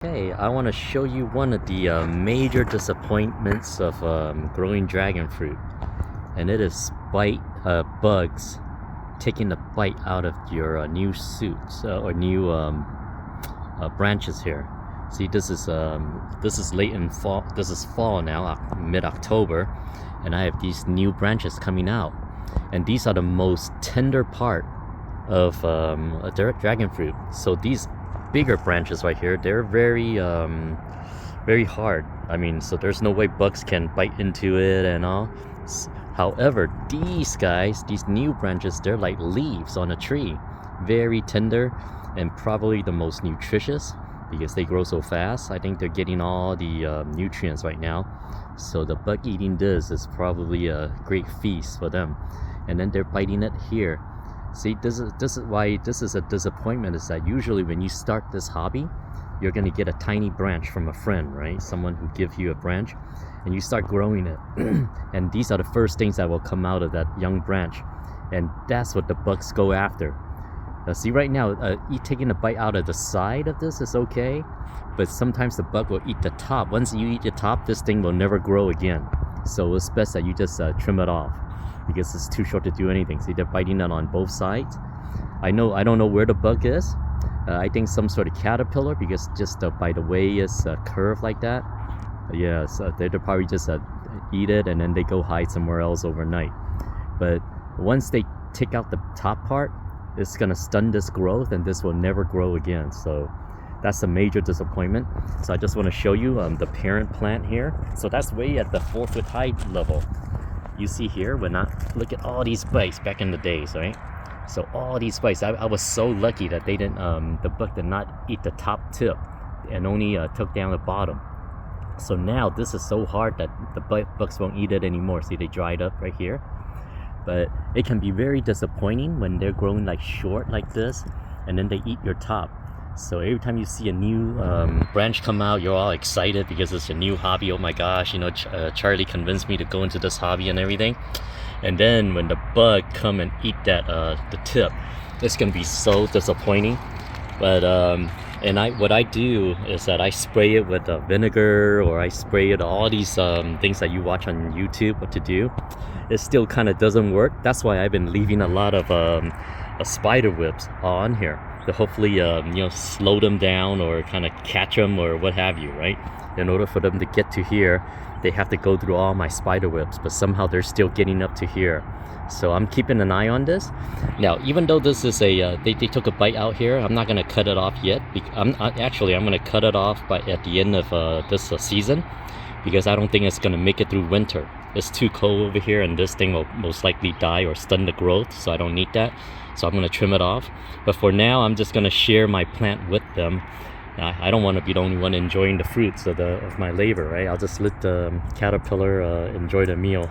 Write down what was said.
Hey, I want to show you one of the major disappointments of growing dragon fruit, and it is bugs taking the bite out of your new shoots or new branches here. See, this is late in fall. This is fall now, mid-October, and I have these new branches coming out, and these are the most tender part of a dragon fruit. So these bigger branches right here, they're very hard. I mean, so there's no way bugs can bite into it and all. However, these guys, these new branches, they're like leaves on a tree, very tender and probably the most nutritious because they grow so fast. I think they're getting all the nutrients right now, so the bug eating this is probably a great feast for them. And then they're biting it here. See, this is why this is a disappointment, is that usually when you start this hobby, you're gonna get a tiny branch from a friend, right? Someone who gives you a branch, and you start growing it. And these are the first things that will come out of that young branch, and that's what the bugs go after. See, right now, taking a bite out of the side of this is okay, but sometimes the bug will eat the top. Once you eat the top, this thing will never grow again. So it's best that you just trim it off, because it's too short to do anything. See, they're biting it on both sides. I don't know where the bug is. I think some sort of caterpillar, because just by the way it's curved like that. Yes, they'll probably just eat it and then they go hide somewhere else overnight. But once they take out the top part, it's gonna stun this growth and this will never grow again. So that's a major disappointment. So I just want to show you the parent plant here. So that's way at the 4-foot height level. You see here, look at all these spikes back in the days, right? So all these spikes, I was so lucky that they didn't, the bug did not eat the top tip and only took down the bottom. So now this is so hard that the bugs won't eat it anymore. See, they dried up right here. But it can be very disappointing when they're growing like short like this, and then they eat your top. So every time you see a new branch come out, you're all excited because it's a new hobby. Oh my gosh, you know, Charlie convinced me to go into this hobby and everything. And then when the bug come and eat that the tip, it's gonna be so disappointing. But what I do is that I spray it with vinegar, or I spray it all these things that you watch on YouTube what to do. It still kind of doesn't work. That's why I've been leaving a lot of spider webs on here to hopefully slow them down or kind of catch them or what have you, right? In order for them to get to here, they have to go through all my spider webs, but somehow they're still getting up to here. So I'm keeping an eye on this. Now, even though this is they took a bite out here, I'm not gonna cut it off yet. I'm gonna cut it off at the end of this season, because I don't think it's gonna make it through winter. It's too cold over here, and this thing will most likely die or stun the growth, so I don't need that. So I'm gonna trim it off. But for now, I'm just gonna share my plant with them. I don't want to be the only one enjoying the fruits of my labor, right? I'll just let the caterpillar enjoy the meal.